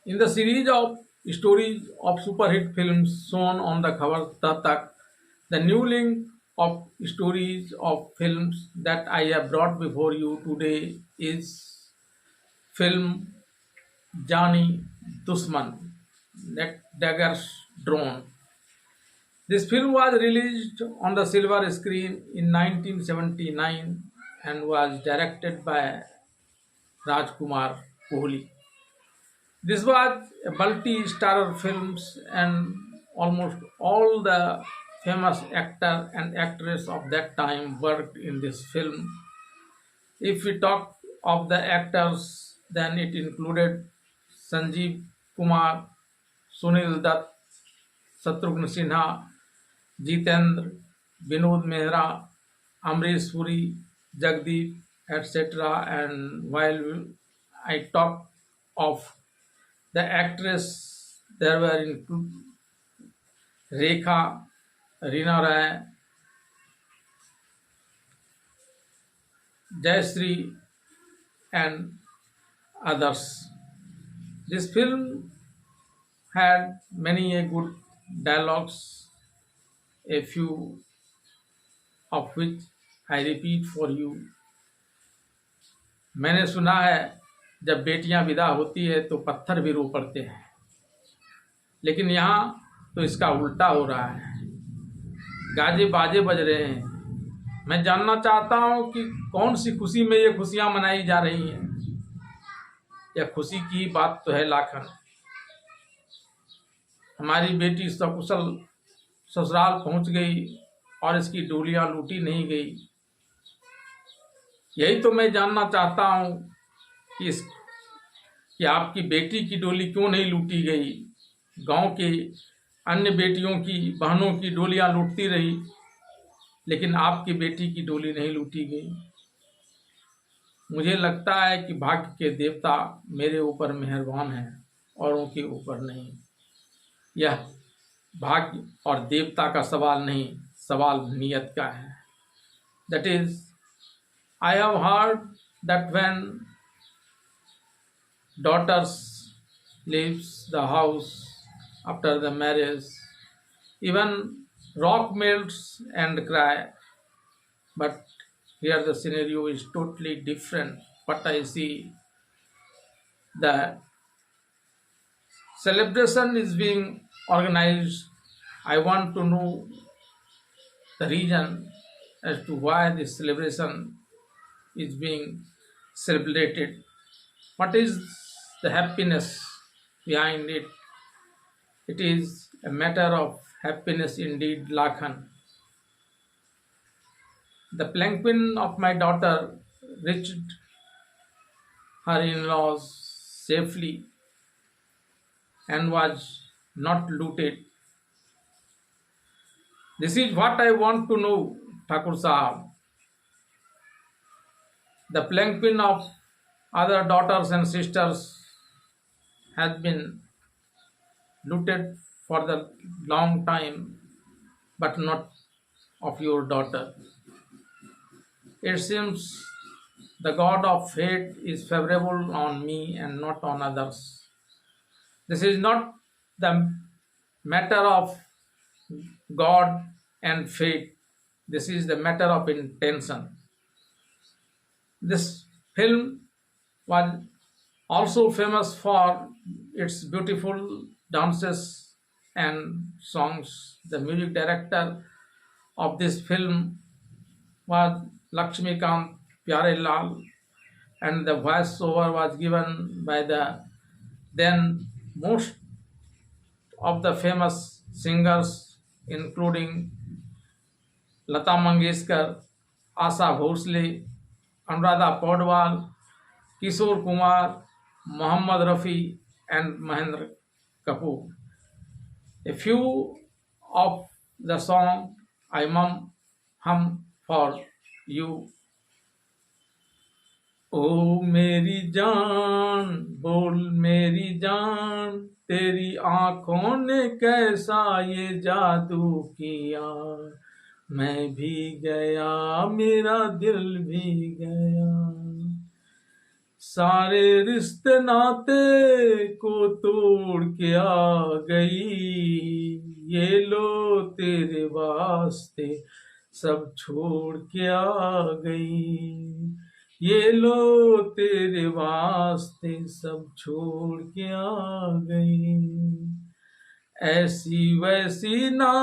In the series of stories of super hit films shown on the Khabar Tab Tak, the new link of stories of films that I have brought before you today is film Jani Dusman, Net Dagger's Drone. This film was released on the silver screen in 1979 and was directed by Rajkumar Kohli. This was a multi-starrer films and almost all the famous actor and actress of that time worked in this film. If we talk of the actors, then it included Sanjeev Kumar, Sunil Dutt, Shatrughan Sinha, Jitendra, Vinod Mehra, Amrish Puri, Jagdeep, etc. And while I talk of the actress, there were include Rekha, Reena Rai, Jayashree, and others. This film had many a good dialogues, a few of which I repeat for you. मैंने सुना है जब बेटियां विदा होती है तो पत्थर भी रो पड़ते हैं, लेकिन यहाँ तो इसका उल्टा हो रहा है। गाजे बाजे बज रहे हैं। मैं जानना चाहता हूँ कि कौन सी खुशी में ये खुशियाँ मनाई जा रही हैं। यह खुशी की बात तो है लाखन। हमारी बेटी सकुशल ससुराल पहुँच गई और इसकी डोलियाँ लूटी नहीं गई। यही तो मैं जानना चाहता हूँ कि आपकी बेटी की डोली क्यों नहीं लूटी गई। गांव के अन्य बेटियों की बहनों की डोलियां लूटती रही, लेकिन आपकी बेटी की डोली नहीं लूटी गई। मुझे लगता है कि भाग्य के देवता मेरे ऊपर मेहरबान हैं, औरों के ऊपर नहीं। यह भाग्य और देवता का सवाल नहीं, सवाल नियत का है। That is, I have heard that when daughters leaves the house after the marriage, even rock melts and cry. But here the scenario is totally different. What I see, the celebration is being organized. I want to know the reason as to why this celebration is being celebrated. What is the happiness behind it? It is a matter of happiness indeed, Lakhan. The palanquin of my daughter reached her in-laws safely and was not looted. This is what I want to know, Thakur Sahab. The palanquin of other daughters and sisters has been looted for the long time, but not of your daughter. It seems the god of fate is favorable on me and not on others. This is not the matter of God and fate. This is the matter of intention. This film was also famous for its beautiful dances and songs. The music director of this film was Lakshmikant Pyarelal, and the voiceover was given by the then most of the famous singers, including Lata Mangeshkar, Asha Bhosle, Anuradha Paudwal, Kishore Kumar, Mohammad Rafi, and Mahendra Kapoor. A few of the song I hum for you. ओ मेरी जान बोल मेरी जान, तेरी आंखों ने कैसा ये जादू किया। मैं भी गया मेरा दिल भी गया। सारे रिश्ते नाते को तोड़ के आ गई, ये लो तेरे वास्ते सब छोड़ के आ गई, ये लो तेरे वास्ते सब छोड़ के आ गई। ऐसी वैसी ना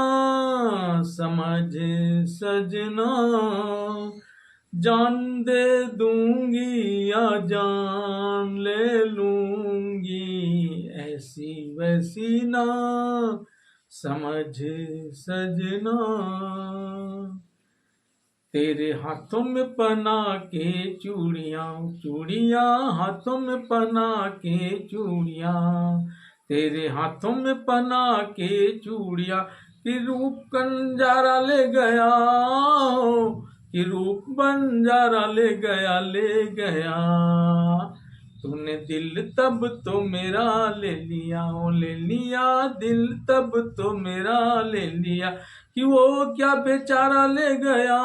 समझ सजना, जान दे दूंगी या जान ले लूंगी, ऐसी वैसी ना समझ सजना। तेरे हाथों में पहना के चूड़ियां, चूड़ियां हाथों में पहना के चूड़ियां, तेरे हाथों में पहना के चूड़ियां, कि रूप बंजारा ले गया, कि रूप बंजारा ले गया, ले गया। तूने दिल तब तो मेरा ले लिया, ओ ले लिया दिल तब तो मेरा ले लिया, कि वो क्या बेचारा ले गया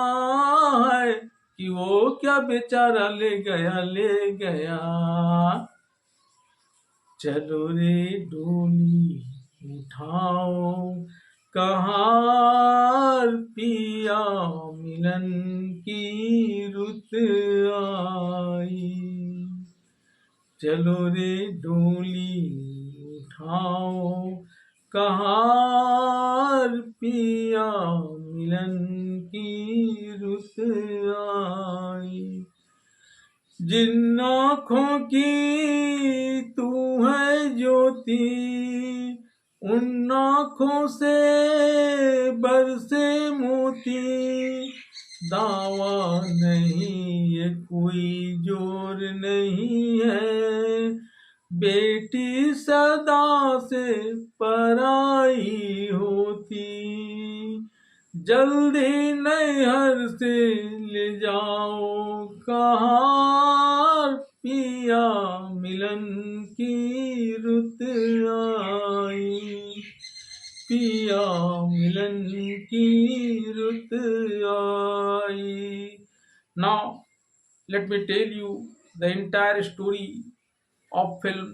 है, कि वो क्या बेचारा ले गया, ले गया। चलो रे डोली उठाओ कहार पिया, मिलन की रुत आई। चलो रे डोली उठाओ कहार पिया, मिलन की रुत आई। जिन आँखों की तू है ज्योति, उन आँखों से बरसे मोती, दावा नहीं ये कोई जोर नहीं है, बेटी सदा से पराई होती, जल्दी नैहर से ले जाओ कहार पिया, मिलन की रुत आई, पिया मिलन की रुत आई। Now let me tell you the entire story of film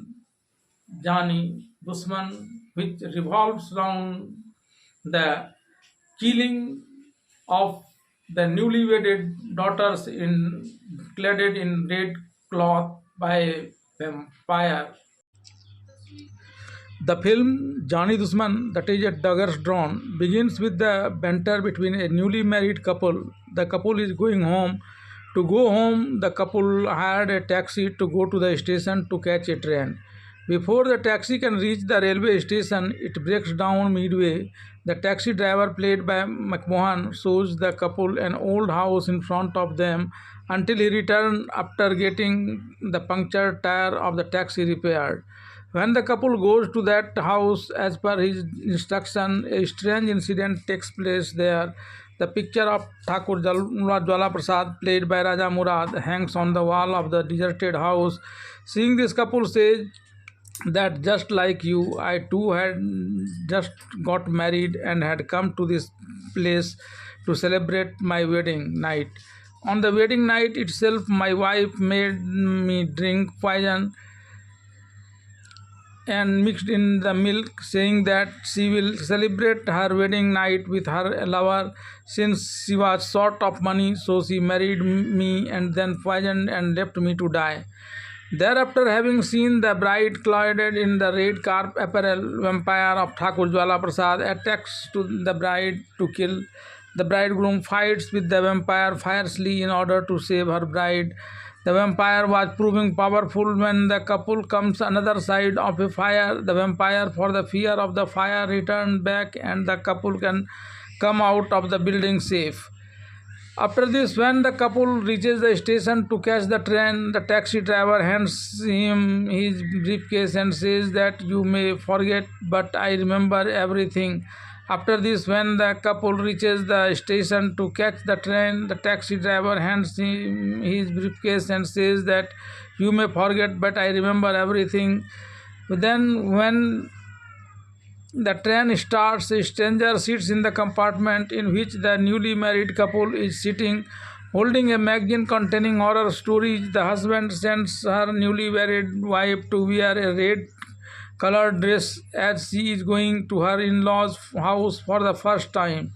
Jani Dushman, which revolves around the killing of the newly wedded daughters cladded in red cloth by a vampire. The film Jani Dushman, that is a Daggers Drawn, begins with the banter between a newly married couple. The couple is going home. To go home, the couple hired a taxi to go to the station to catch a train. Before the taxi can reach the railway station, it breaks down midway. The taxi driver, played by McMahon, shows the couple an old house in front of them until he returns after getting the punctured tire of the taxi repaired. When the couple goes to that house as per his instruction, a strange incident takes place there. The picture of Thakur Jwala Prasad, played by Raja Murad, hangs on the wall of the deserted house. Seeing this couple says that just like you, I too had just got married and had come to this place to celebrate my wedding night. On the wedding night itself, my wife made me drink poison and mixed in the milk, saying that she will celebrate her wedding night with her lover since she was short of money, so she married me and then poisoned and left me to die. Thereafter, having seen the bride clothed in the red carp apparel, vampire of Thakur Jwala Prasad attacks to the bride to kill. The bridegroom fights with the vampire fiercely in order to save her bride. The vampire was proving powerful when the couple comes another side of a fire. The vampire, for the fear of the fire, returned back and the couple can come out of the building safe. After this, when the couple reaches the station to catch the train, the taxi driver hands him his briefcase and says that you may forget, but I remember everything. After this, when the couple reaches the station to catch the train, the taxi driver hands him his briefcase and says that you may forget, but I remember everything. Then, when the train starts, a stranger sits in the compartment in which the newly married couple is sitting. Holding a magazine containing horror stories, the husband sends her newly married wife to wear a red colored dress as she is going to her in law's house for the first time.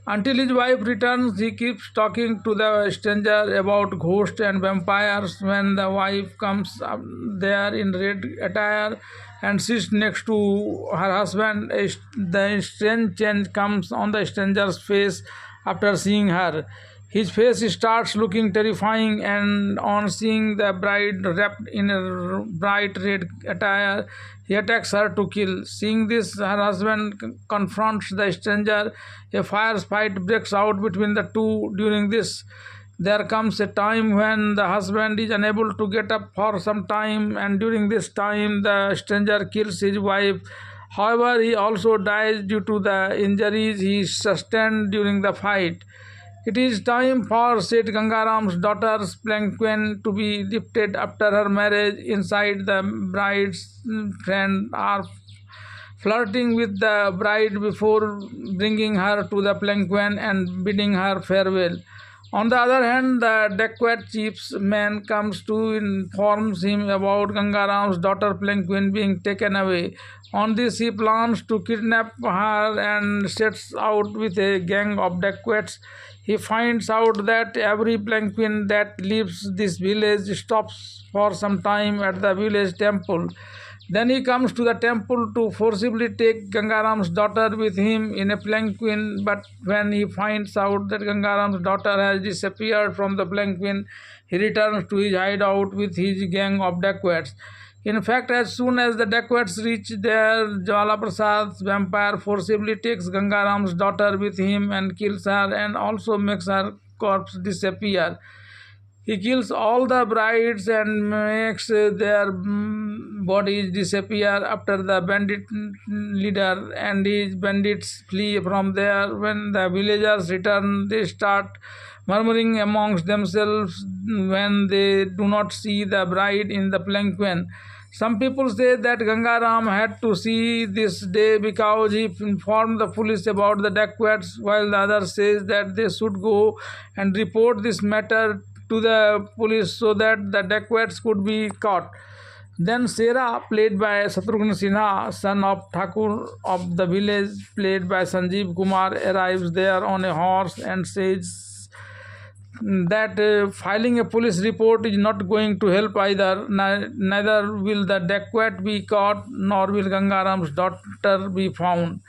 Until his wife returns, he keeps talking to the stranger about ghosts and vampires. When the wife comes up there in red attire and sits next to her husband, the strange change comes on the stranger's face after seeing her. His face starts looking terrifying, and on seeing the bride wrapped in a bright red attire, he attacks her to kill. Seeing this, her husband confronts the stranger. A fierce fight breaks out between the two. During this, there comes a time when the husband is unable to get up for some time, and during this time, the stranger kills his wife. However, he also dies due to the injuries he sustained during the fight. It is time for Seth Gangaram's daughter's palanquin to be lifted after her marriage. Inside, the bride's friends are flirting with the bride before bringing her to the palanquin and bidding her farewell. On the other hand, the dacoit chief's man comes to informs him about Gangaram's daughter palanquin being taken away. On this, he plans to kidnap her and sets out with a gang of dacoits. He finds out that every palanquin that leaves this village stops for some time at the village temple. Then he comes to the temple to forcibly take Gangaram's daughter with him in a palanquin, but when he finds out that Gangaram's daughter has disappeared from the palanquin, he returns to his hideout with his gang of dacoits. In fact, as soon as the dacoits reach there, Jwala Prasad's vampire forcibly takes Gangaram's daughter with him and kills her and also makes her corpse disappear. He kills all the brides and makes their bodies disappear after the bandit leader and his bandits flee from there. When the villagers return, they start murmuring amongst themselves when they do not see the bride in the palanquin. Some people say that Gangaram had to see this day because he informed the police about the dacoits, while the other says that they should go and report this matter to the police so that the dacoits could be caught. Then Sera, played by Shatrughan Sinha, son of Thakur of the village, played by Sanjeev Kumar, arrives there on a horse and says that filing a police report is not going to help either. Neither will the dacoit be caught, nor will Gangaram's daughter be found.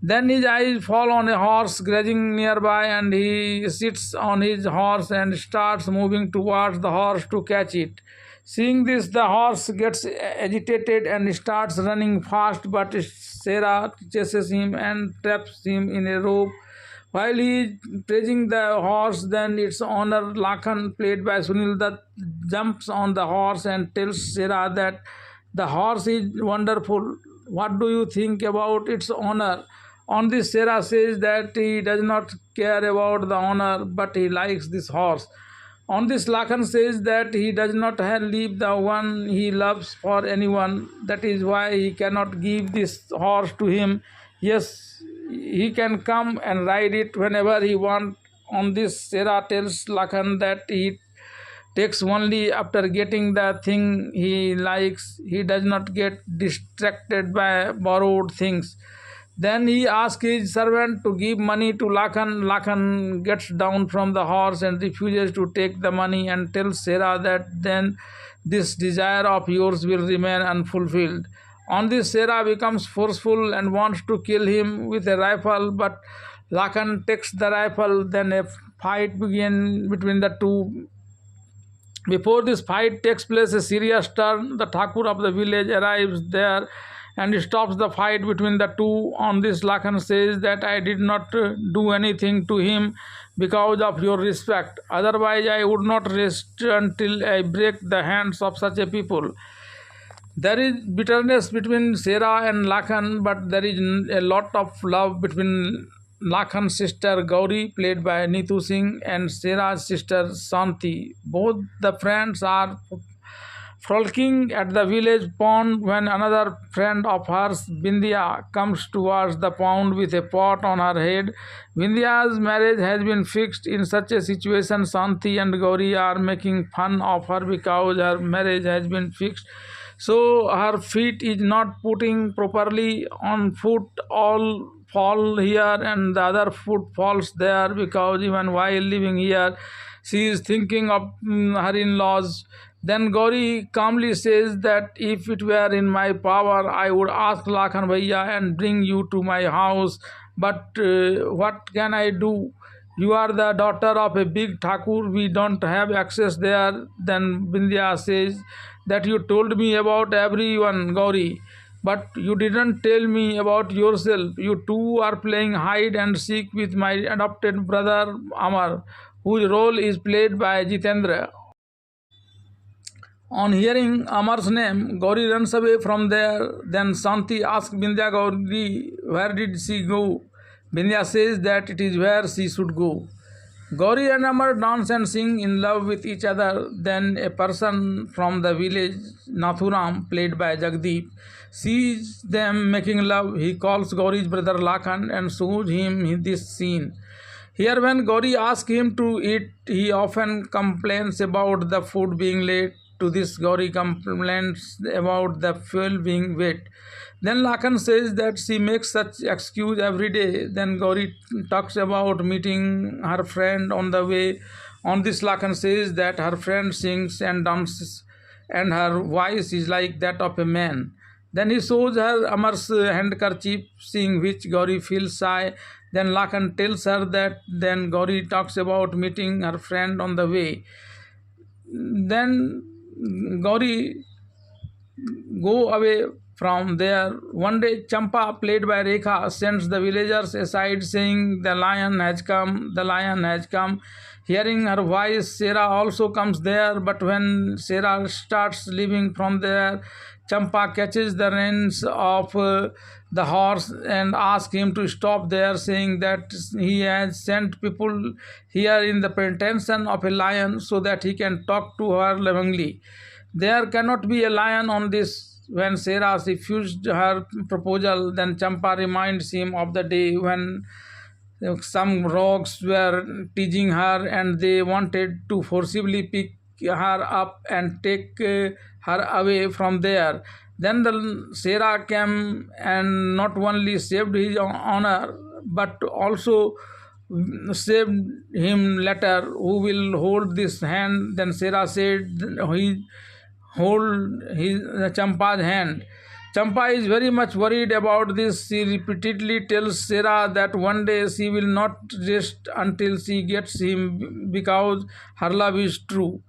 Then his eyes fall on a horse grazing nearby, and he sits on his horse and starts moving towards the horse to catch it. Seeing this, the horse gets agitated and starts running fast, but Sarah chases him and traps him in a rope. While he is praising the horse, then its owner Lakhan, played by Sunil Dutt, jumps on the horse and tells Sarah that the horse is wonderful. What do you think about its owner? On this, Sarah says that he does not care about the owner, but he likes this horse. On this, Lakhan says that he does not leave the one he loves for anyone. That is why he cannot give this horse to him. Yes, he can come and ride it whenever he wants. On this, Sarah tells Lakhan that he takes only after getting the thing he likes. He does not get distracted by borrowed things. Then he asks his servant to give money to Lakhan. Lakhan gets down from the horse and refuses to take the money and tells Sarah that then this desire of yours will remain unfulfilled. On this, Sarah becomes forceful and wants to kill him with a rifle, but Lakhan takes the rifle. Then a fight begins between the two. Before this fight takes place, a serious turn. The Thakur of the village arrives there and stops the fight between the two. On this, Lakhan says that I did not do anything to him because of your respect. Otherwise, I would not rest until I break the hands of such a people. There is bitterness between Sarah and Lakhan, but there is a lot of love between Lakhan's sister Gauri, played by Neetu Singh, and Sarah's sister Santi. Both the friends are frolicking at the village pond when another friend of hers, Bindya, comes towards the pond with a pot on her head. Bindya's marriage has been fixed. In such a situation, Santi and Gauri are making fun of her because her marriage has been fixed. So her feet is not putting properly on foot, all fall here and the other foot falls there, because even while living here she is thinking of her in-laws. Then Gauri calmly says that if it were in my power, I would ask Lakhan Bhaiya and bring you to my house. But what can I do? You are the daughter of a big Thakur. We don't have access there. Then Bindya says that you told me about everyone, Gauri, but you didn't tell me about yourself. You two are playing hide and seek with my adopted brother Amar, whose role is played by Jitendra. On hearing Amar's name, Gauri runs away from there. Then Santi asks Bindya Gauri, where did she go? Bindya says that it is where she should go. Gauri and Amar dance and sing in love with each other. Then a person from the village, Nathuram, played by Jagdeep, sees them making love. He calls Gauri's brother Lakhan and shows him this scene. Here, when Gauri asks him to eat, he often complains about the food being late. To this, Gauri complains about the fuel being wet. Then Lakhan says that she makes such excuse every day. Then Gauri talks about meeting her friend on the way. On this, Lakhan says that her friend sings and dances, and her voice is like that of a man. Then he shows her Amar's handkerchief, seeing which Gauri feels shy. Then Lakhan tells her that. Then Gauri talks about meeting her friend on the way. Then Gauri go away from there. One day, Champa, played by Rekha, sends the villagers aside, saying, "The lion has come, the lion has come." Hearing her voice, Sera also comes there, but when Sera starts leaving from there, Champa catches the reins of the horse and asks him to stop there, saying that he has sent people here in the pretension of a lion so that he can talk to her lovingly. There cannot be a lion on this. When Sera refused her proposal, then Champa reminds him of the day when some rogues were teasing her and they wanted to forcibly pick her up and take her away from there. Then the Sera came and not only saved his honor but also saved him later. Who will hold this hand? Then Sera said he hold his Champa's hand. Champa is very much worried about this. She repeatedly tells Sera that one day she will not rest until she gets him, because her love is true.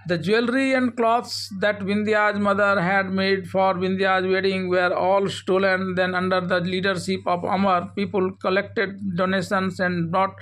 The jewelry and clothes that Vindhya's mother had made for Vindhya's wedding were all stolen. Then, under the leadership of Amar, people collected donations and brought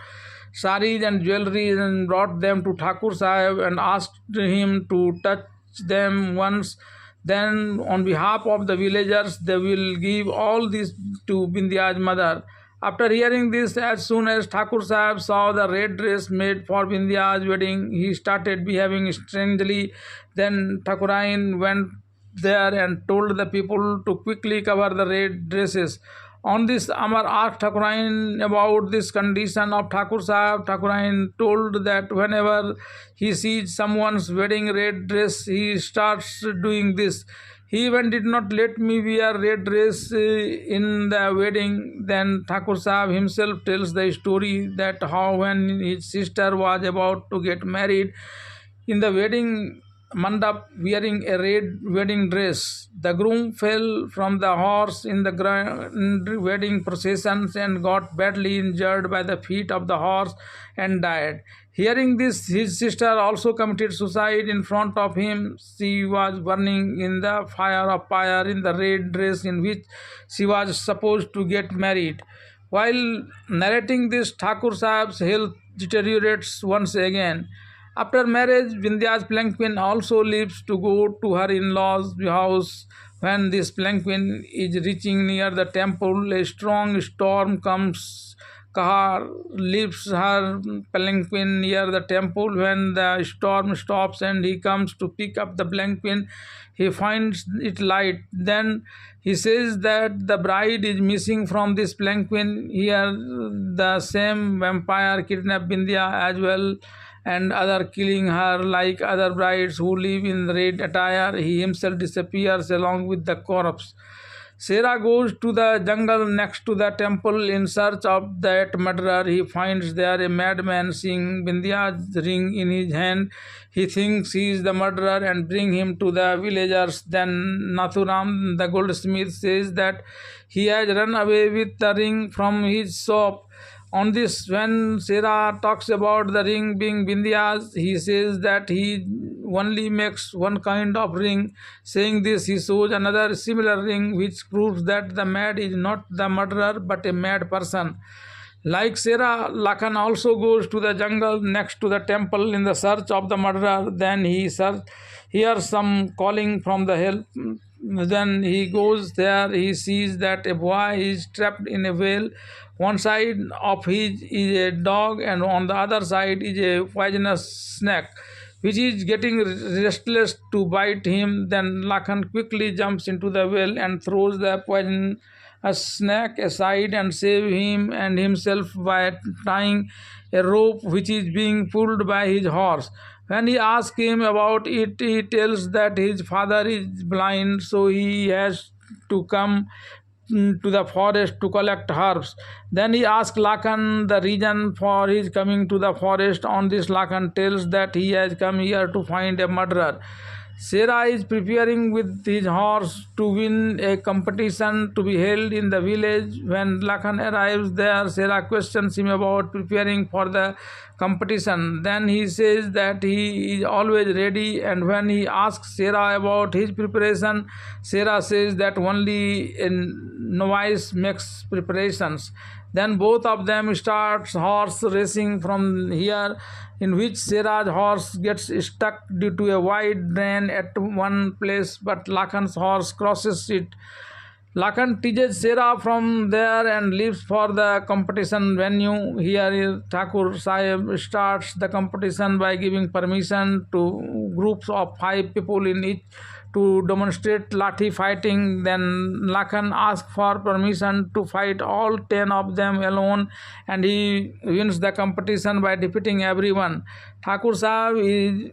saris and jewelry and brought them to Thakur Sahib and asked him to touch them once. Then, on behalf of the villagers, they will give all this to Bindya's mother. After hearing this, as soon as Thakur Sahib saw the red dress made for Bindya's wedding, he started behaving strangely. Then Thakurain went there and told the people to quickly cover the red dresses. On this, Amar asked Thakurain about this condition of Thakur Sahib. Thakurain told that whenever he sees someone's wedding red dress, he starts doing this. He even did not let me wear red dress in the wedding. Then Thakur Sahib himself tells the story that how when his sister was about to get married in the wedding mandap wearing a red wedding dress, the groom fell from the horse in the grand wedding processions and got badly injured by the feet of the horse and died. Hearing this, his sister also committed suicide in front of him. She was burning in the fire of pyre in the red dress in which she was supposed to get married. While narrating this, Thakur Sahib's health deteriorates once again. After marriage, Vindhya's palanquin also leaves to go to her in-laws' house. When this palanquin is reaching near the temple, a strong storm comes Kahar leaves her palanquin near the temple. When the storm stops and he comes to pick up the palanquin, he finds it light. Then he says that the bride is missing from this palanquin. Here, the same vampire kidnapped Bindya as well, and other killing her like other brides who live in red attire. He himself disappears along with the corpse. Sera goes to the jungle next to the temple in search of that murderer. He finds there a madman seeing Bindya's ring in his hand. He thinks he is the murderer and bring him to the villagers. Then Nathuram, the goldsmith, says that he has run away with the ring from his shop. On this, when Sera talks about the ring being Bindya's, he says that he only makes one kind of ring. Saying this, he shows another similar ring, which proves that the mad is not the murderer but a mad person. Like Sera, Lakan also goes to the jungle next to the temple in the search of the murderer. Then he hears some calling from the hill. Then he goes there. He sees that a boy is trapped in a well. One side of his is a dog, and on the other side is a poisonous snake, which is getting restless to bite him. Then Lakan quickly jumps into the well and throws the poisonous snake aside and saves him and himself by tying a rope which is being pulled by his horse. When he asks him about it, he tells that his father is blind, so he has to come to the forest to collect herbs. Then he asks Lakan the reason for his coming to the forest. On this, Lakan tells that he has come here to find a murderer. Sera is preparing with his horse to win a competition to be held in the village. When Lakan arrives there, Sera questions him about preparing for the competition. Then he says that he is always ready, and when he asks Sera about his preparation, Sera says that only a novice makes preparations. Then both of them start horse racing from here, in which Sera's horse gets stuck due to a wide drain at one place, but Lakan's horse crosses it. Lakan teaches Sera from there and leaves for the competition venue. Here, Thakur Sahib starts the competition by giving permission to groups of 5 people in each to demonstrate lathi fighting. Then Lakan asks for permission to fight all 10 of them alone, and he wins the competition by defeating everyone. Thakur Sahib is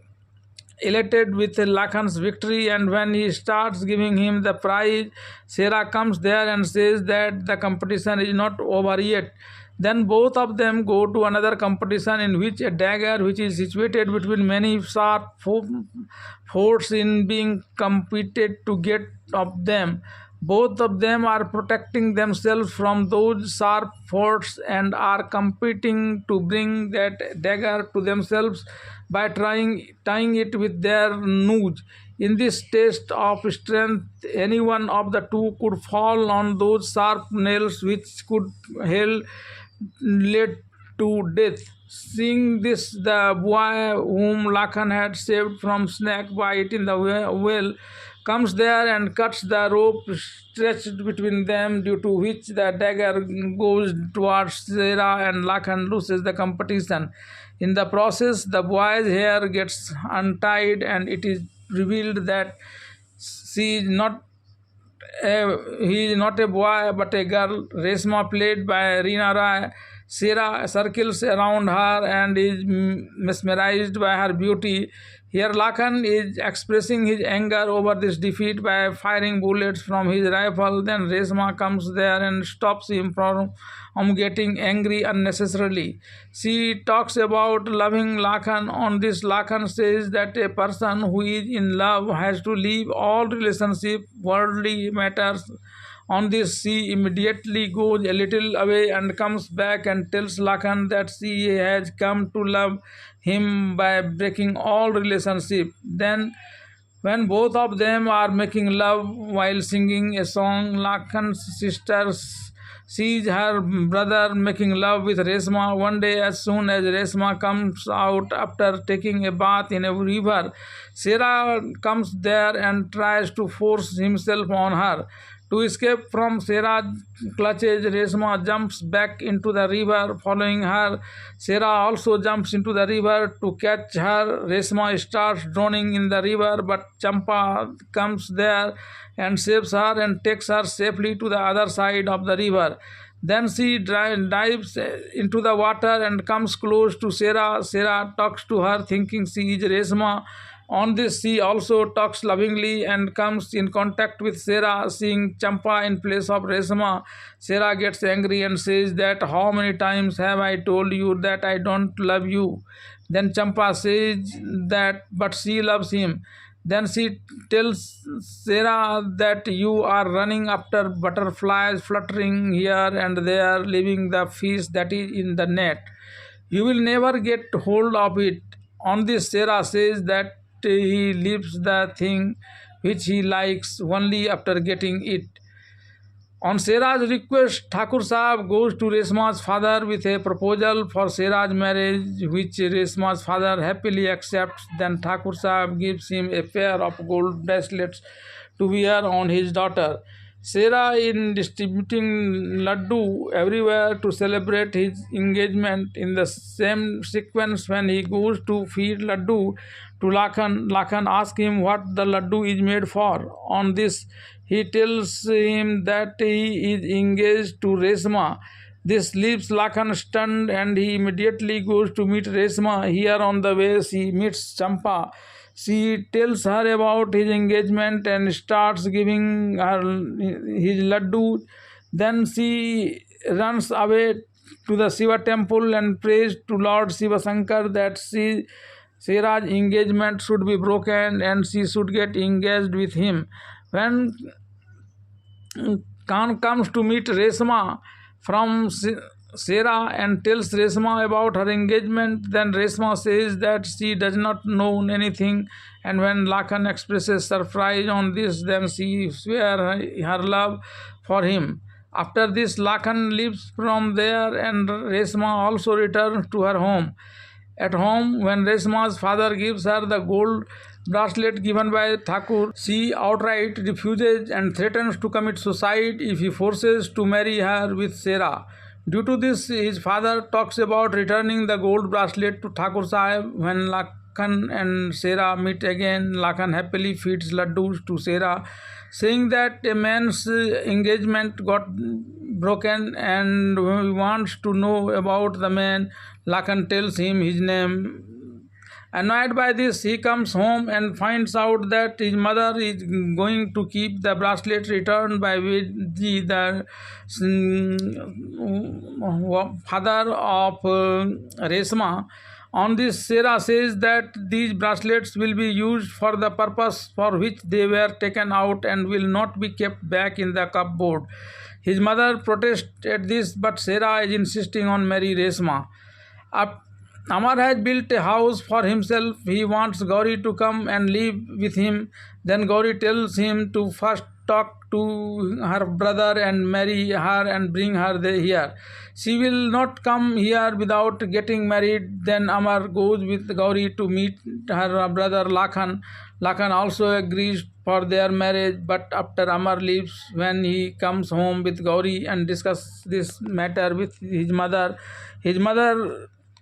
elated with Lakan's victory, and when he starts giving him the prize, Sera comes there and says that the competition is not over yet. Then both of them go to another competition in which a dagger, which is situated between many sharp forts, in being competed to get of them. Both of them are protecting themselves from those sharp forts and are competing to bring that dagger to themselves by tying it with their noose. In this test of strength, any one of the two could fall on those sharp nails, which could lead to death. Seeing this, the boy whom Lakan had saved from snake bite in the well comes there and cuts the rope stretched between them, due to which the dagger goes towards Sera, and Lakan loses the competition. In the process, the boy's hair gets untied, and it is revealed that he is not a boy but a girl. Resma, played by Reena Rai. Sera circles around her and is mesmerized by her beauty. Here Lakan is expressing his anger over this defeat by firing bullets from his rifle. Then Resma comes there and stops him from getting angry unnecessarily. She talks about loving Lakan. On this, Lakan says that a person who is in love has to leave all relationship, worldly matters. On this, she immediately goes a little away and comes back and tells Lakan that she has come to love him by breaking all relationship. Then, when both of them are making love while singing a song, Lakan's sister sees her brother making love with Resma. One day, as soon as Resma comes out after taking a bath in a river, Sera comes there and tries to force himself on her. To escape from Sera's clutches, Resma jumps back into the river. Following her, Sera also jumps into the river to catch her. Resma starts drowning in the river, but Champa comes there and saves her and takes her safely to the other side of the river. Then she dives into the water and comes close to Sera. Sera talks to her, thinking she is Resma. On this, she also talks lovingly and comes in contact with Sera. Seeing Champa in place of Resma, Sera gets angry and says that how many times have I told you that I don't love you? Then Champa says that but she loves him. Then she tells Sera that you are running after butterflies fluttering here and there, leaving the fish that is in the net. You will never get hold of it. On this, Sera says that he leaves the thing which he likes only after getting it. On Sera's request, Thakur Sahab goes to Resma's father with a proposal for Sera's marriage, which Resma's father happily accepts. Then Thakur Sahab gives him a pair of gold bracelets to wear on his daughter. Sera, in distributing laddu everywhere to celebrate his engagement, in the same sequence when he goes to feed laddu to Lakhan, Lakhan asks him what the laddu is made for. On this, he tells him that he is engaged to Resma. This leaves Lakhan stunned and he immediately goes to meet Resma. Here on the way, he meets Champa. She tells her about his engagement and starts giving her his laddu. Then she runs away to the Shiva temple and prays to Lord Shiva Shankar that Sera's engagement should be broken and she should get engaged with him. When Khan comes to meet Resma from Sera and tells Resma about her engagement, then Resma says that she does not know anything, and when Lakhan expresses surprise on this, then she swears her love for him. After this, Lakhan leaves from there and Resma also returns to her home. At home, when Resma's father gives her the gold bracelet given by Thakur, she outright refuses and threatens to commit suicide if he forces to marry her with Sera. Due to this, his father talks about returning the gold bracelet to Thakur Sahib. When Lakhan and Sera meet again, Lakhan happily feeds laddus to Sera, saying that a man's engagement got broken and he wants to know about the man. Lakhan tells him his name. Annoyed by this, he comes home and finds out that his mother is going to keep the bracelet returned by Vidji, the father of Resma. On this, Sera says that these bracelets will be used for the purpose for which they were taken out and will not be kept back in the cupboard. His mother protests at this, but Sera is insisting on marry Resma. Amar has built a house for himself. He wants Gauri to come and live with him. Then Gauri tells him to first talk to her brother and marry her and bring her here. She will not come here without getting married. Then Amar goes with Gauri to meet her brother Lakhan. Lakhan also agrees for their marriage, but after Amar leaves, when he comes home with Gauri and discusses this matter with his mother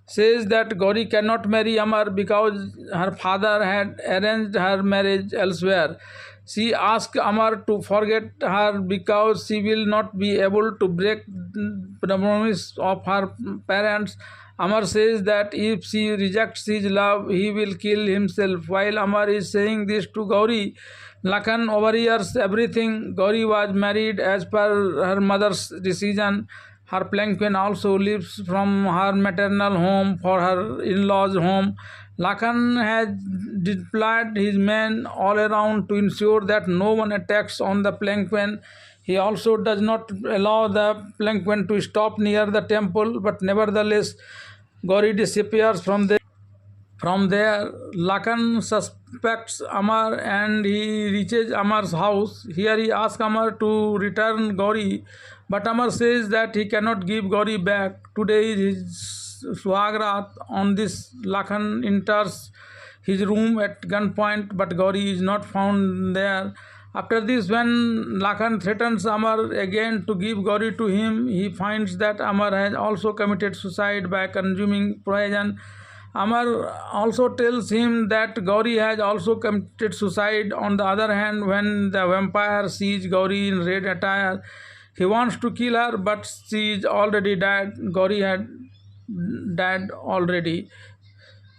says that Gauri cannot marry Amar because her father had arranged her marriage elsewhere. She asks Amar to forget her because she will not be able to break the promise of her parents. Amar says that if she rejects his love, he will kill himself. While Amar is saying this to Gauri, Lakhan overhears everything. Gauri was married as per her mother's decision. Her palanquin also leaves from her maternal home for her in-laws' home. Lakhan has deployed his men all around to ensure that no one attacks on the palanquin. He also does not allow the palanquin to stop near the temple, but nevertheless, Gauri disappears from there. From there, Lakhan suspects Amar and he reaches Amar's house. Here he asks Amar to return Gauri, but Amar says that he cannot give Gauri back. Today is his Suhagrat. On this, Lakhan enters his room at gunpoint, but Gauri is not found there. After this, when Lakhan threatens Amar again to give Gauri to him, he finds that Amar has also committed suicide by consuming poison. Amar also tells him that Gauri has also committed suicide. On the other hand, when the vampire sees Gauri in red attire, he wants to kill her, but she is already dead. Gauri had died already.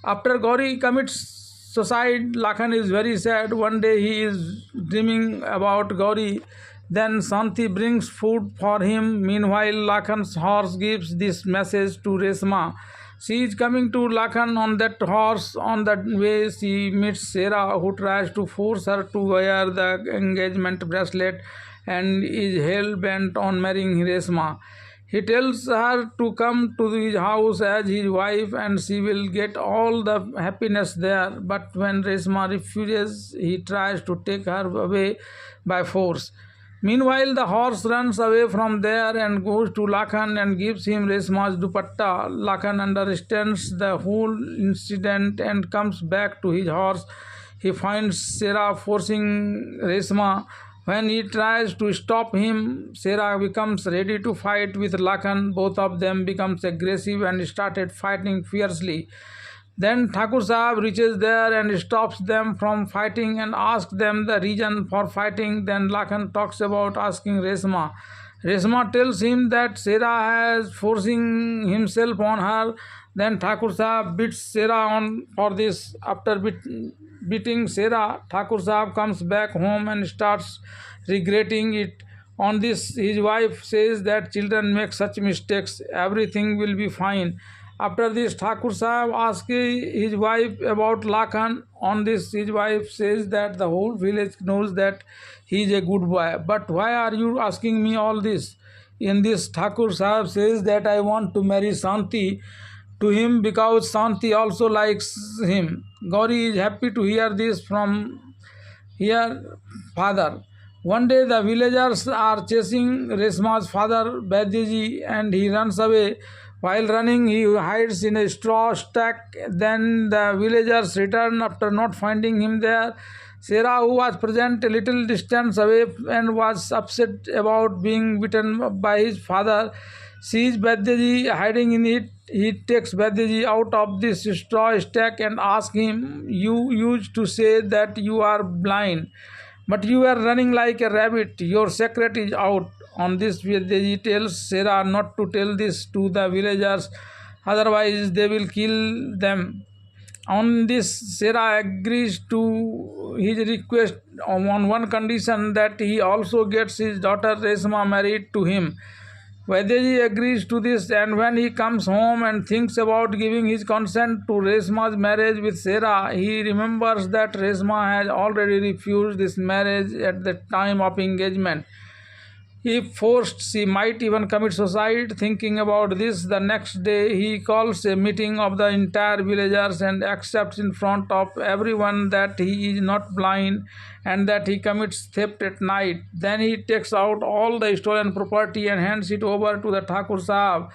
After Gauri commits suicide, Lakhan is very sad. One day he is dreaming about Gauri. Then Santi brings food for him. Meanwhile, Lakhan's horse gives this message to Resma. She is coming to Lakhan on that horse. On that way, she meets Sarah, who tries to force her to wear the engagement bracelet and is hell bent on marrying Resma. He tells her to come to his house as his wife and she will get all the happiness there. But when Resma refuses, he tries to take her away by force. Meanwhile, the horse runs away from there and goes to Lakhan and gives him Resma's dupatta. Lakhan understands the whole incident and comes back to his horse. He finds Sarah forcing Resma. When he tries to stop him, Sarah becomes ready to fight with Lakhan. Both of them becomes aggressive and started fighting fiercely. Then Thakur Sahab reaches there and stops them from fighting and asks them the reason for fighting. Then Lakhan talks about asking Resma. Resma tells him that Sarah has forcing himself on her. Then Thakur Sahab beats Sarah on for this. After beating Sarah, Thakur Sahab comes back home and starts regretting it. On this, his wife says that children make such mistakes, everything will be fine. After this, Thakur Sahib asks his wife about Lakhan. On this, his wife says that the whole village knows that he is a good boy. But why are you asking me all this? In this, Thakur Sahib says that I want to marry Santi to him because Santi also likes him. Gauri is happy to hear this from her father. One day, the villagers are chasing Resma's father, Vaidyaji, and he runs away. While running, he hides in a straw stack. Then the villagers return after not finding him there. Sarah, who was present a little distance away and was upset about being beaten by his father, sees Vaidyaji hiding in it. He takes Vaidyaji out of this straw stack and asks him, "You used to say that you are blind, but you are running like a rabbit. Your secret is out." On this, Vaidyaji tells Sarah not to tell this to the villagers, otherwise they will kill them. On this, Sarah agrees to his request on one condition, that he also gets his daughter Resma married to him. Vaidyaji agrees to this, and when he comes home and thinks about giving his consent to Resma's marriage with Sarah, he remembers that Resma has already refused this marriage at the time of engagement. If forced, she might even commit suicide. Thinking about this, the next day he calls a meeting of the entire villagers and accepts in front of everyone that he is not blind and that he commits theft at night. Then he takes out all the stolen property and hands it over to the Thakur Sahab.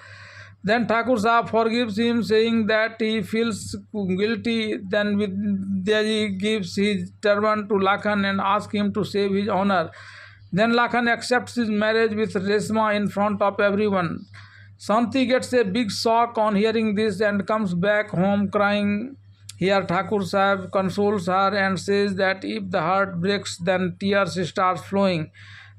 Then Thakur Sahab forgives him, saying that he feels guilty. Then Vidyaji gives his turban to Lakhan and asks him to save his honor. Then Lakhan accepts his marriage with Resma in front of everyone. Santi gets a big shock on hearing this and comes back home crying. Here Thakur Sahib consoles her and says that if the heart breaks, then tears start flowing.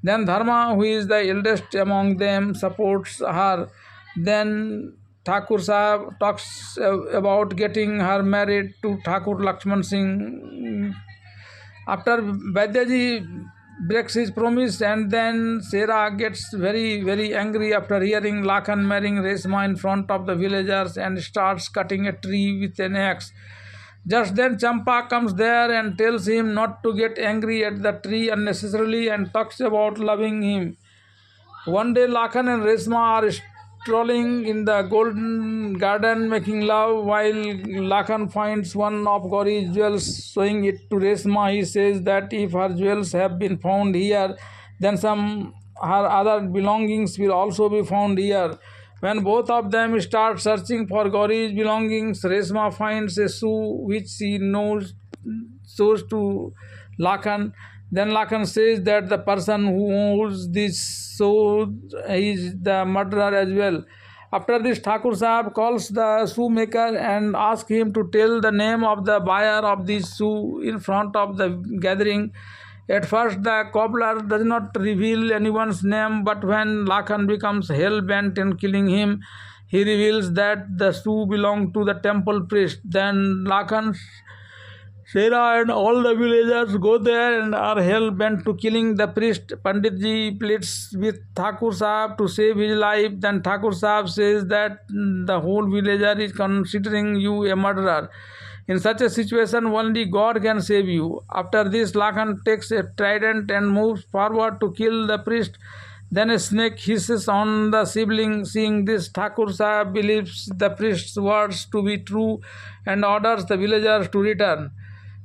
Then Dharma, who is the eldest among them, supports her. Then Thakur Sahib talks about getting her married to Thakur Lakshman Singh. After Vaidyaji breaks his promise, and then Sarah gets very angry after hearing Lakhan marrying Resma in front of the villagers and starts cutting a tree with an axe. Just then Champa comes there and tells him not to get angry at the tree unnecessarily and talks about loving him. One day Lakhan and Resma are strolling in the golden garden making love. While Lakhan finds one of Gauri's jewels, showing it to Resma, he says that if her jewels have been found here, then her other belongings will also be found here. When both of them start searching for Gauri's belongings, Resma finds a shoe which she knows shows to Lakhan. Then Lakan says that the person who owns this so is the murderer as well. After this, Thakur Sahab calls the shoemaker and asks him to tell the name of the buyer of this shoe in front of the gathering. At first, the cobbler does not reveal anyone's name, but when Lakan becomes hell bent in killing him, he reveals that the shoe belonged to the temple priest. Then Lakan, Sera and all the villagers go there and are hell bent to killing the priest. Panditji pleads with Thakur Sahab to save his life. Then Thakur Sahab says that the whole villager is considering you a murderer. In such a situation, only God can save you. After this, Lakan takes a trident and moves forward to kill the priest. Then a snake hisses on the sibling. Seeing this, Thakur Sahab believes the priest's words to be true and orders the villagers to return.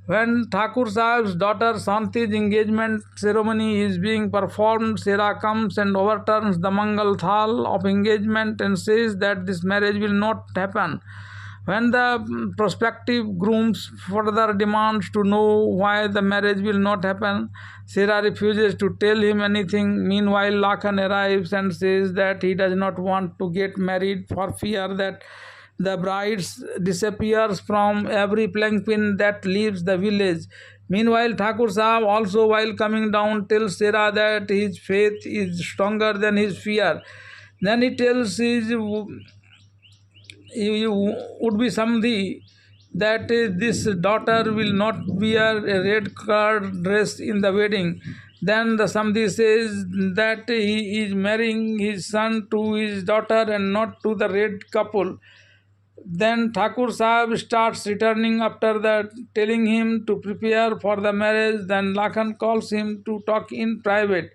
When Thakur Sahib's daughter Shanti's engagement ceremony is being performed, Sera comes and overturns the Mangal Thal of engagement and says that this marriage will not happen. When the prospective grooms further demands to know why the marriage will not happen, Sera refuses to tell him anything. Meanwhile, Lakan arrives and says that he does not want to get married for fear that the bride disappears from every palanquin that leaves the village. Meanwhile, Thakur Sahab also, while coming down, tells Sera that his faith is stronger than his fear. Then he tells his would-be Samdhi that this daughter will not wear a red colored dress in the wedding. Then the Samdhi says that he is marrying his son to his daughter and not to the red couple. Then Thakur Sahib starts returning after that, telling him to prepare for the marriage. Then Lakan calls him to talk in private.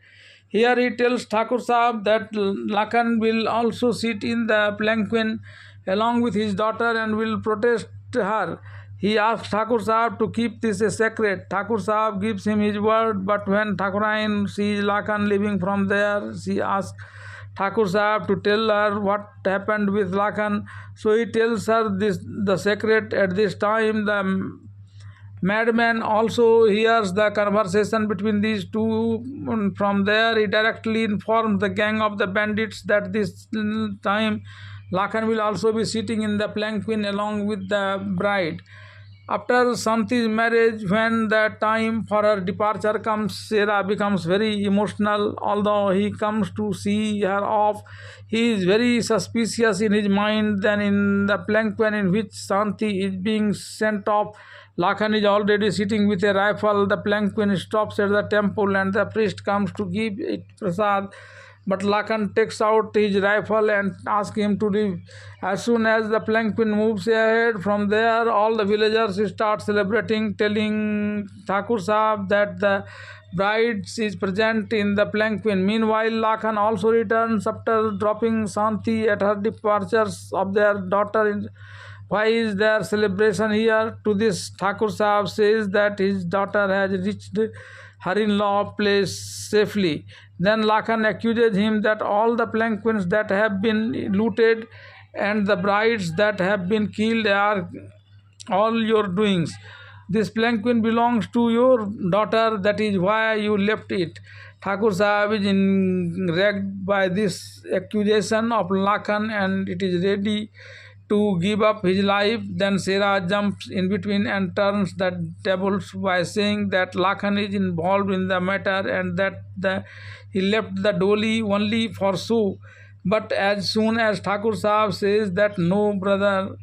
Here he tells Thakur Sahib that Lakan will also sit in the palanquin along with his daughter and will protect her. He asks Thakur Sahib to keep this a secret. Thakur Sahib gives him his word, but when Thakurain sees Lakan leaving from there, she asks Thakur Sahib to tell her what happened with Lakan. So he tells her the secret. At this time, the madman also hears the conversation between these two. From there, he directly informs the gang of the bandits that this time Lakan will also be sitting in the palanquin along with the bride. After Shanti's marriage, when the time for her departure comes, Sera becomes very emotional. Although he comes to see her off, he is very suspicious in his mind. Then in the palanquin in which Shanti is being sent off, Lakan is already sitting with a rifle. The palanquin stops at the temple and the priest comes to give it prasad. But Lakan takes out his rifle and asks him to leave. As soon as the palanquin moves ahead, from there all the villagers start celebrating, telling Thakur Sahib that the bride is present in the palanquin. Meanwhile, Lakan also returns after dropping Shanti at her departures of their daughter. Why is there celebration here? To this, Thakur Sahib says that his daughter has reached her in-law place safely. Then Lakan accuses him that all the palanquins that have been looted and the brides that have been killed are all your doings. This palanquin belongs to your daughter, that is why you left it. Thakur Sahib is enraged by this accusation of Lakan and it is ready to give up his life. Then Sera jumps in between and turns the tables by saying that Lakan is involved in the matter and that he left the dolly only for show. But as soon as Thakur Sahib says that no brother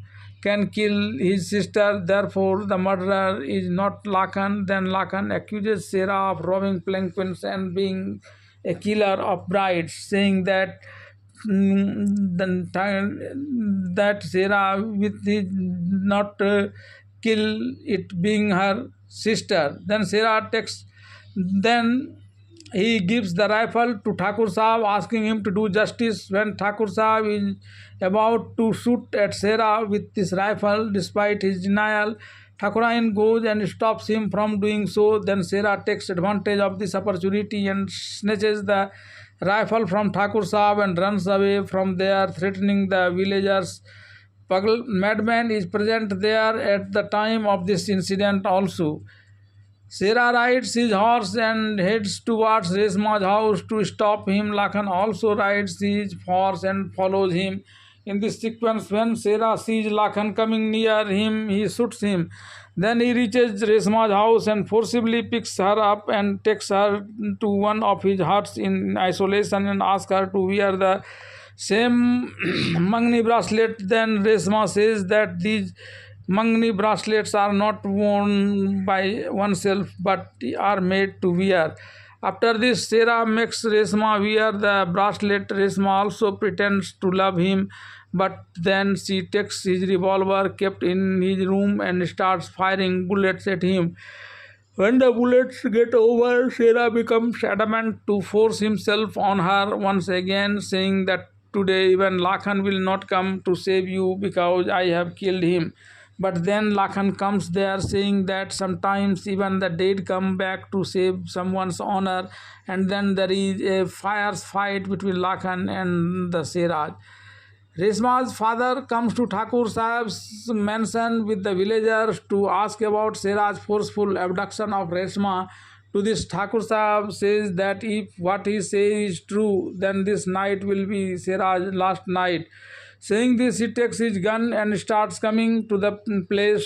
can kill his sister, therefore the murderer is not Lakan, then Lakan accuses Sera of robbing palanquins and being a killer of brides, saying that that Sera with his not kill it being her sister. Then Sera takes, then he gives the rifle to Thakur Sahib, asking him to do justice. When Thakur Sahib is about to shoot at Sera with this rifle, despite his denial, Thakurain goes and stops him from doing so. Then Sera takes advantage of this opportunity and snatches the rifle from Thakur Sahib and runs away from there, threatening the villagers. Pagal madman is present there at the time of this incident also. Sera rides his horse and heads towards Resma's house to stop him. Lakhan also rides his horse and follows him. In this sequence, when Sera sees Lakhan coming near him, he shoots him. Then he reaches Resma's house and forcibly picks her up and takes her to one of his huts in isolation and asks her to wear the same Mangni bracelet. Then Resma says that these Mangni bracelets are not worn by oneself but are made to wear. After this, Sera makes Resma wear the bracelet. Resma also pretends to love him, but then she takes his revolver kept in his room and starts firing bullets at him. When the bullets get over, Sera becomes adamant to force himself on her once again, saying that today even Lakhan will not come to save you because I have killed him. But then Lakhan comes there, saying that sometimes even the dead come back to save someone's honor, and then there is a fierce fight between Lakhan and the Siraj. Resma's father comes to Thakur Sahib's mansion with the villagers to ask about Siraj's forceful abduction of Resma. To this, Thakur Sahib says that if what he says is true, then this night will be Siraj's last night. Saying this, he takes his gun and starts coming to the place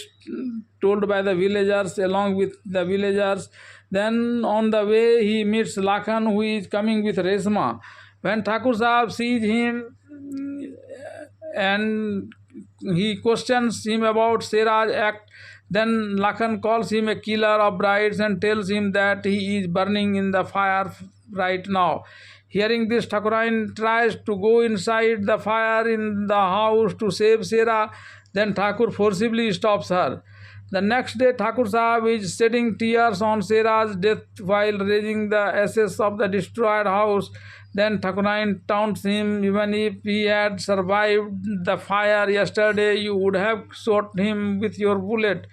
told by the villagers along with the villagers. Then on the way, he meets Lakhan, who is coming with Resma. When Thakur Sahib sees him, and he questions him about Siraj's act. Then Lakhan calls him a killer of brides and tells him that he is burning in the fire right now. Hearing this, Thakurain tries to go inside the fire in the house to save Sera. Then Thakur forcibly stops her. The next day, Thakur Sahib is shedding tears on Sera's death while raising the ashes of the destroyed house. Then Thakurain taunts him, even if he had survived the fire yesterday, you would have shot him with your bullet.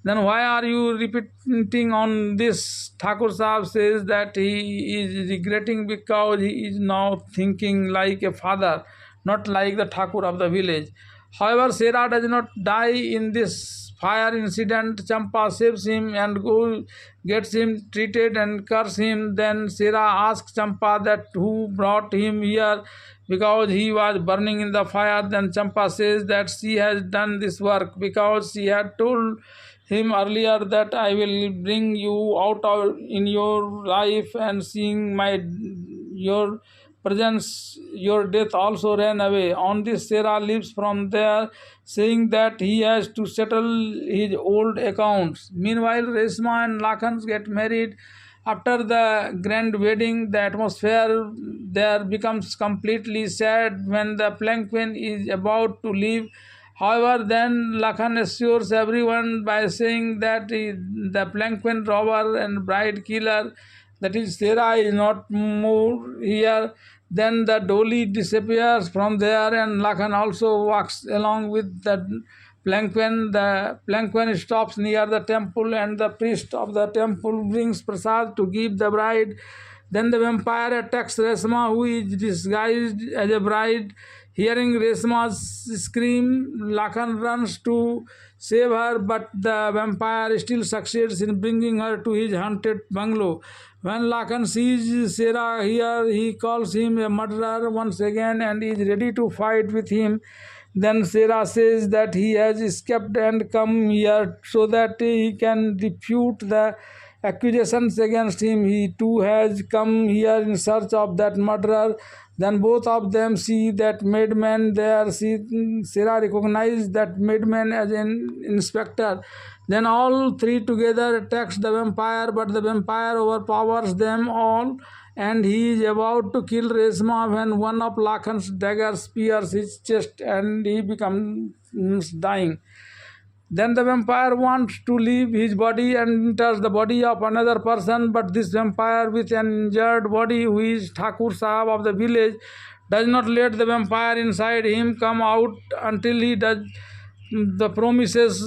Then why are you repeating on this? Thakur Sahib says that he is regretting because he is now thinking like a father, not like the Thakur of the village. However, Sera does not die in this fire incident. Champa saves him and gets him treated and curses him. Then Sera asks Champa that who brought him here because he was burning in the fire. Then Champa says that she has done this work because she had told him earlier that I will bring you out in your life, and seeing your presence, your death also ran away. On this, Sera leaves from there, saying that he has to settle his old accounts. Meanwhile, Resma and Lakhan get married. After the grand wedding, the atmosphere there becomes completely sad when the palanquin is about to leave. However, then Lakhan assures everyone by saying that the palanquin robber and bride killer, that is Sera, is not more here. Then the dolly disappears from there, and Lakhan also walks along with the palanquin. The palanquin stops near the temple, and the priest of the temple brings prasad to give the bride. Then the vampire attacks Resma, who is disguised as a bride. Hearing Resma's scream, Lakhan runs to save her, but the vampire still succeeds in bringing her to his haunted bungalow. When Lakhan sees Sera here, he calls him a murderer once again and is ready to fight with him. Then Sera says that he has escaped and come here so that he can refute the accusations against him. He too has come here in search of that murderer. Then both of them see that madman there. Sera recognizes that madman as an inspector. Then all three together attacks the vampire, but the vampire overpowers them all, and he is about to kill Resma when one of Lakhan's daggers pierces his chest and he becomes dying. Then the vampire wants to leave his body and enters the body of another person, but this vampire with an injured body, who is Thakur Sahib of the village, does not let the vampire inside him come out until he does the promises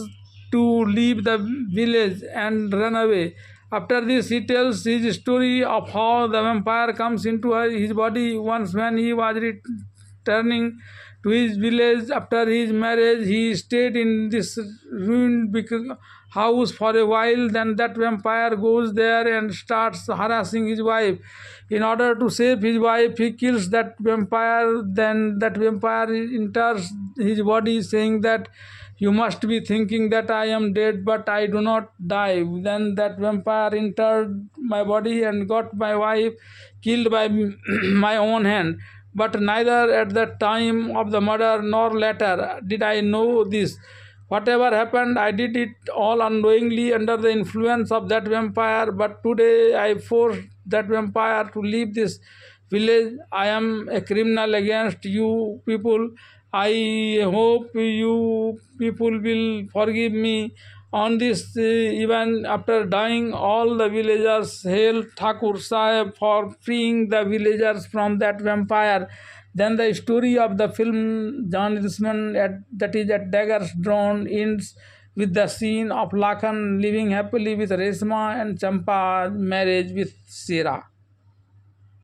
to leave the village and run away. After this, he tells his story of how the vampire comes into his body once when he was returning to his village. After his marriage, he stayed in this ruined house for a while. Then that vampire goes there and starts harassing his wife. In order to save his wife, he kills that vampire. Then that vampire enters his body, saying that you must be thinking that I am dead, but I do not die. Then that vampire entered my body and got my wife killed by my own hand. But neither at the time of the murder nor later did I know this. Whatever happened, I did it all unknowingly under the influence of that vampire. But today I forced that vampire to leave this village. I am a criminal against you people. I hope you people will forgive me. On this, even after dying, all the villagers hailed Thakur Sahib for freeing the villagers from that vampire. Then the story of the film John Dushman, that is at Daggers Drawn, ends with the scene of Lakhan living happily with Resma and Champa marriage with Sera.